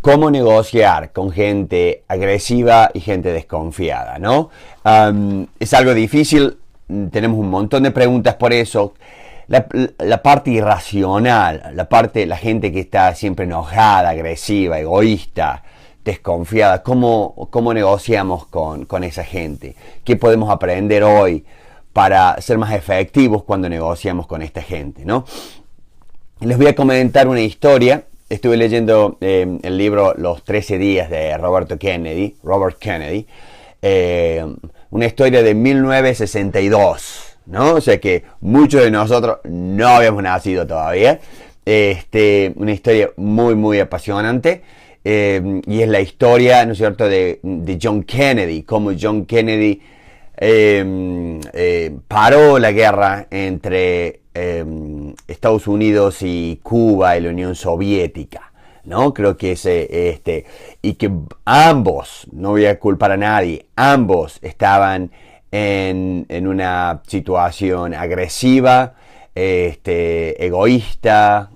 cómo negociar con gente agresiva y gente desconfiada, ¿no? Es algo difícil, tenemos un montón de preguntas por eso. La parte irracional, la gente que está siempre enojada, agresiva, egoísta, desconfiada, ¿cómo negociamos con esa gente? ¿Qué podemos aprender hoy para ser más efectivos cuando negociamos con esta gente, ¿no? Les voy a comentar una historia. Estuve leyendo el libro Los 13 días de Robert Kennedy, una historia de 1962, ¿no? O sea que muchos de nosotros no habíamos nacido todavía. Una historia muy, muy apasionante. Y es la historia, ¿no es cierto?, de John Kennedy, cómo John Kennedy paró la guerra entre Estados Unidos y Cuba y la Unión Soviética, ¿no? Creo que y que ambos, no voy a culpar a nadie, ambos estaban en una situación agresiva, egoísta,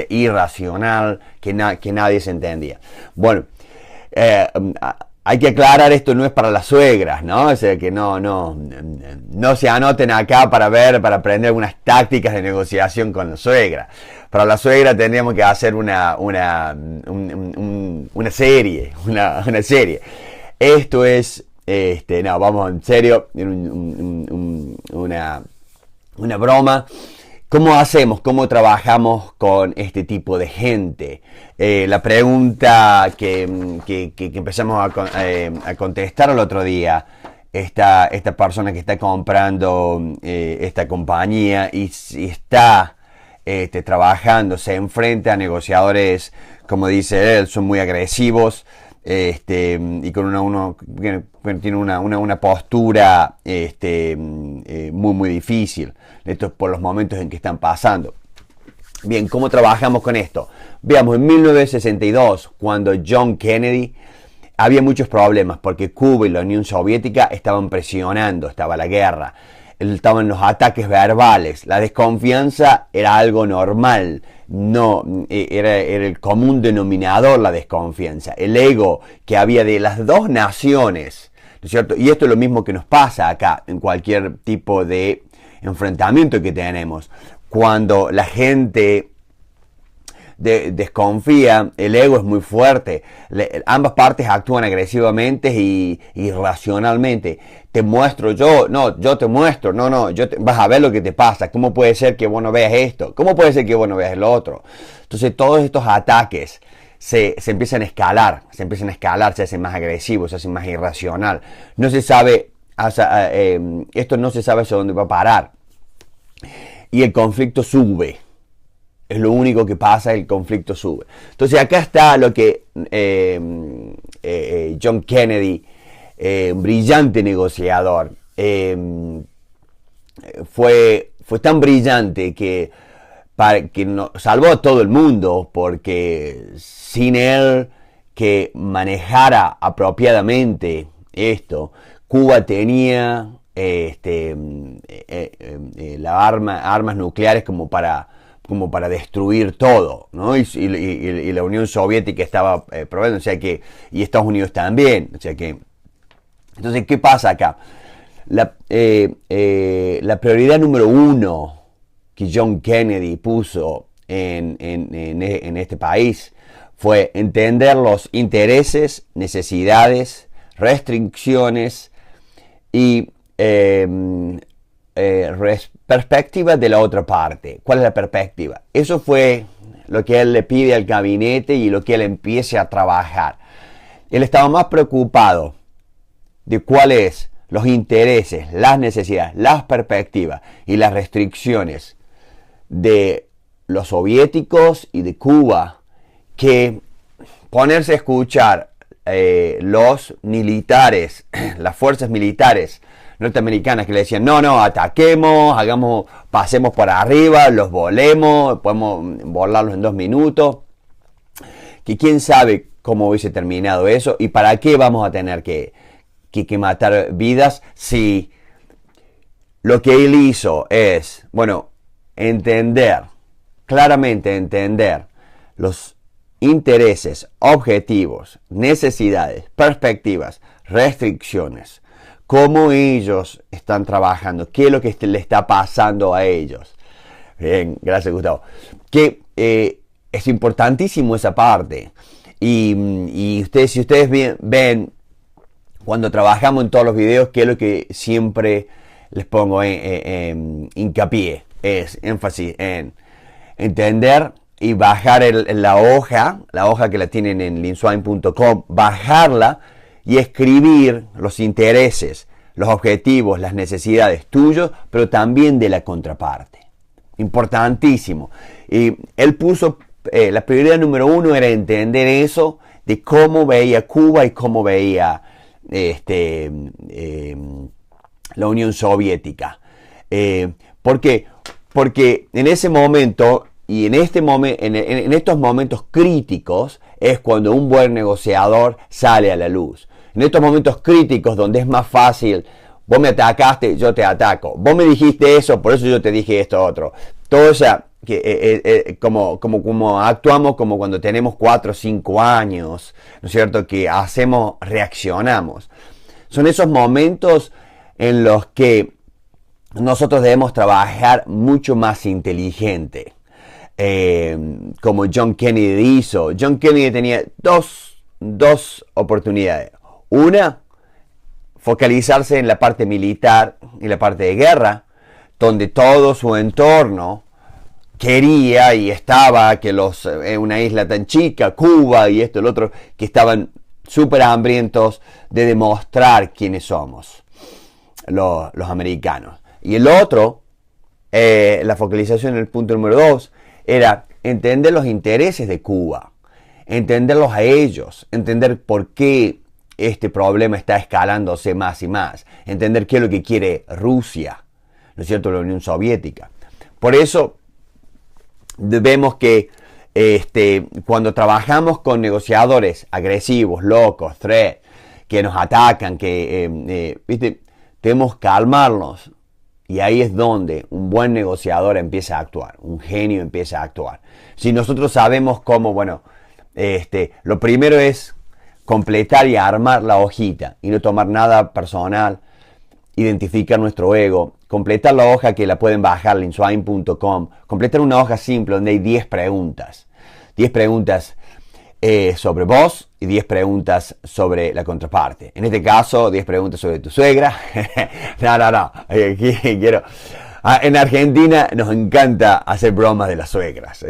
irracional, que nadie se entendía. Bueno, hay que aclarar, esto no es para las suegras, ¿no? O sea, que no se anoten acá para aprender algunas tácticas de negociación con la suegra. Para la suegra tendríamos que hacer una serie. Esto es, vamos en serio, una broma. ¿Cómo hacemos? ¿Cómo trabajamos con este tipo de gente? La pregunta que empezamos a contestar el otro día, esta persona que está comprando esta compañía y está trabajando, se enfrenta a negociadores, como dice él, son muy agresivos, y con tiene una postura muy, muy difícil. Esto es por los momentos en que están pasando. Bien, ¿cómo trabajamos con esto? Veamos, en 1962, cuando John Kennedy, había muchos problemas porque Cuba y la Unión Soviética estaban presionando, estaba la guerra, estaban los ataques verbales, la desconfianza era algo normal, no era el común denominador, la desconfianza, el ego que había de las dos naciones, ¿no es cierto? Y esto es lo mismo que nos pasa acá en cualquier tipo de enfrentamiento que tenemos. Cuando la gente desconfía, el ego es muy fuerte, ambas partes actúan agresivamente y irracionalmente. Te muestro yo te muestro, vas a ver lo que te pasa. ¿Cómo puede ser que vos no veas esto? ¿Cómo puede ser que vos no veas el otro? Entonces todos estos ataques se empiezan a escalar, se hacen más agresivos, se hacen más irracional. No se sabe, esto no se sabe hacia dónde va a parar. Y el conflicto sube. Es lo único que pasa, el conflicto sube. Entonces acá está lo que John Kennedy, un brillante negociador, fue tan brillante que salvó a todo el mundo, porque sin él que manejara apropiadamente esto, Cuba tenía armas nucleares como para destruir todo, ¿no? Y la Unión Soviética estaba probando, o sea que, y Estados Unidos también, o sea que, entonces, ¿qué pasa acá? La prioridad número uno que John Kennedy puso en este país fue entender los intereses, necesidades, restricciones y perspectiva de la otra parte. ¿Cuál es la perspectiva? Eso fue lo que él le pide al gabinete y lo que él empiece a trabajar. Él estaba más preocupado de cuáles los intereses, las necesidades, las perspectivas y las restricciones de los soviéticos y de Cuba que ponerse a escuchar los militares, las fuerzas militares norteamericanas que le decían no, ataquemos, pasemos por arriba, los volemos, podemos volarlos en 2 minutos, que quién sabe cómo hubiese terminado eso y para qué vamos a tener que matar vidas si lo que él hizo es, claramente entender los intereses, objetivos, necesidades, perspectivas, restricciones, cómo ellos están trabajando, qué es lo que le está pasando a ellos. Bien, gracias Gustavo. Que es importantísimo esa parte. Y ustedes, si ustedes ven cuando trabajamos en todos los videos, que es lo que siempre les pongo en hincapié, es énfasis en entender y bajar la hoja que la tienen en linswain.com, bajarla y escribir los intereses, los objetivos, las necesidades tuyos, pero también de la contraparte. Importantísimo. Y él puso, la prioridad número 1 era entender eso, de cómo veía Cuba y cómo veía la Unión Soviética. ¿Por qué? Porque en ese momento y en estos momentos críticos es cuando un buen negociador sale a la luz. En estos momentos críticos donde es más fácil, vos me atacaste, yo te ataco. Vos me dijiste eso, por eso yo te dije esto otro. Todo eso, como actuamos como cuando tenemos 4 o 5 años, ¿no es cierto? Que reaccionamos. Son esos momentos en los que nosotros debemos trabajar mucho más inteligente. Como John Kennedy hizo. John Kennedy tenía dos oportunidades. Una, focalizarse en la parte militar y la parte de guerra, donde todo su entorno quería y estaba que una isla tan chica, Cuba y esto y lo otro, que estaban súper hambrientos de demostrar quiénes somos los americanos. Y el otro, la focalización en el punto número 2, era entender los intereses de Cuba, entenderlos a ellos, entender por qué este problema está escalándose más y más, entender qué es lo que quiere Rusia, ¿no es cierto?, la Unión Soviética. Por eso vemos que cuando trabajamos con negociadores agresivos, locos, threat, que nos atacan, debemos calmarnos. Y ahí es donde un buen negociador empieza a actuar, un genio empieza a actuar. Si nosotros sabemos cómo, lo primero es completar y armar la hojita y no tomar nada personal, identificar nuestro ego, completar la hoja que la pueden bajar, linswain.com, completar una hoja simple donde hay 10 preguntas. 10 preguntas sobre vos y 10 preguntas sobre la contraparte. En este caso, 10 preguntas sobre tu suegra. No. Aquí quiero... En Argentina nos encanta hacer bromas de las suegras.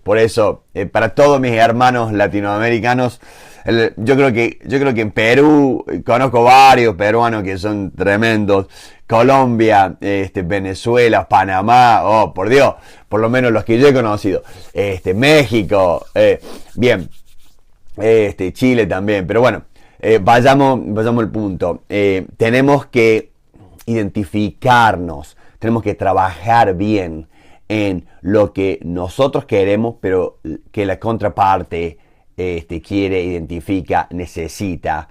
Por eso, para todos mis hermanos latinoamericanos, yo creo que en Perú conozco varios peruanos que son tremendos. Colombia, Venezuela, Panamá, oh por Dios, por lo menos los que yo he conocido. México, bien, Chile también, pero bueno, vayamos al punto. Tenemos que identificarnos, tenemos que trabajar bien en lo que nosotros queremos, pero que la contraparte quiere, identifica, necesita,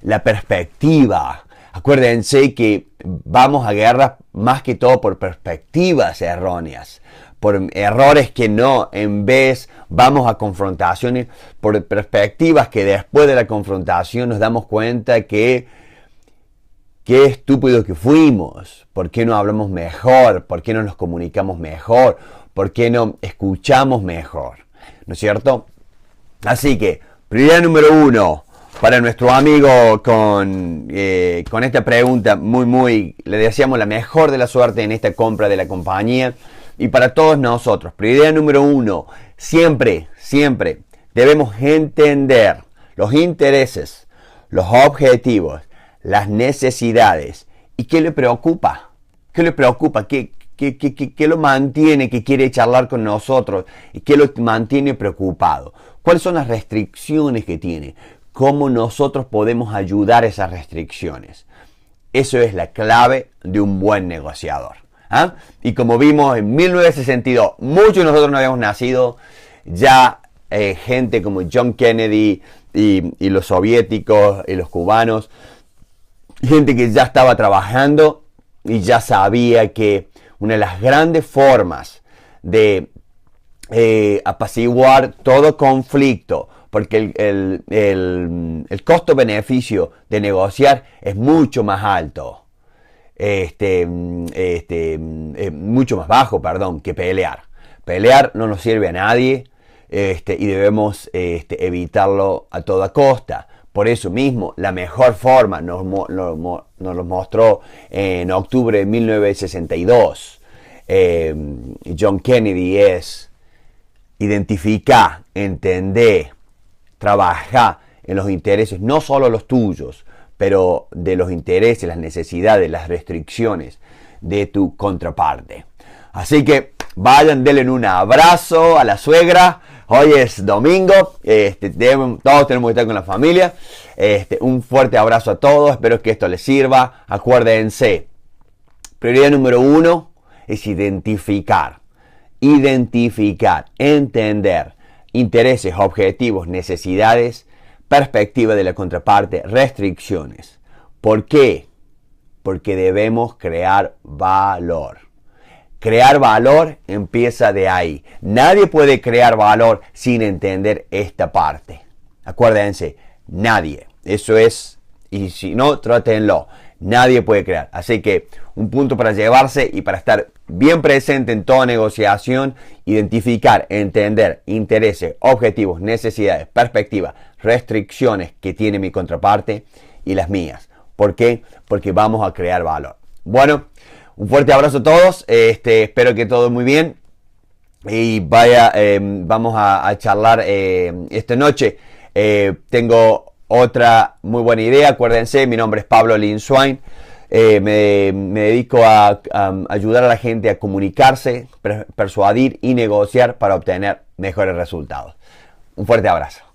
la perspectiva. Acuérdense que vamos a guerra más que todo por perspectivas erróneas, por errores que no, en vez vamos a confrontaciones por perspectivas que después de la confrontación nos damos cuenta que qué estúpidos que fuimos, por qué no hablamos mejor, por qué no nos comunicamos mejor, por qué no escuchamos mejor, ¿no es cierto? Así que, prioridad número 1, para nuestro amigo con esta pregunta, le deseamos la mejor de la suerte en esta compra de la compañía. Y para todos nosotros, prioridad número 1, siempre debemos entender los intereses, los objetivos, las necesidades y qué le preocupa, qué lo mantiene, que quiere charlar con nosotros y qué lo mantiene preocupado, cuáles son las restricciones que tiene, cómo nosotros podemos ayudar a esas restricciones. Eso es la clave de un buen negociador. Y como vimos en 1962, muchos de nosotros no habíamos nacido, ya gente como John Kennedy y los soviéticos y los cubanos, gente que ya estaba trabajando y ya sabía que una de las grandes formas de apaciguar todo conflicto, porque el costo-beneficio de negociar es mucho más alto, mucho más bajo, perdón, que pelear. Pelear no nos sirve a nadie, y debemos evitarlo a toda costa. Por eso mismo, la mejor forma nos lo mostró en octubre de 1962 John Kennedy, es identificar, entender, trabajar en los intereses, no solo los tuyos, pero de los intereses, las necesidades, las restricciones de tu contraparte. Así que vayan, denle un abrazo a la suegra. Hoy es domingo, todos tenemos que estar con la familia. Un fuerte abrazo a todos, espero que esto les sirva. Acuérdense, prioridad número 1 es identificar, entender intereses, objetivos, necesidades, perspectiva de la contraparte, restricciones. ¿Por qué? Porque debemos crear valor. Crear valor empieza de ahí. Nadie puede crear valor sin entender esta parte. Acuérdense, nadie. Eso es, y si no, trátenlo. Nadie puede crear. Así que un punto para llevarse y para estar bien presente en toda negociación: identificar, entender intereses, objetivos, necesidades, perspectivas, restricciones que tiene mi contraparte y las mías. ¿Por qué? Porque vamos a crear valor. Bueno, un fuerte abrazo a todos. Espero que todo muy bien. Y vamos a charlar esta noche. Tengo otra muy buena idea. Acuérdense, mi nombre es Pablo Linswain. Me dedico a ayudar a la gente a comunicarse, persuadir y negociar para obtener mejores resultados. Un fuerte abrazo.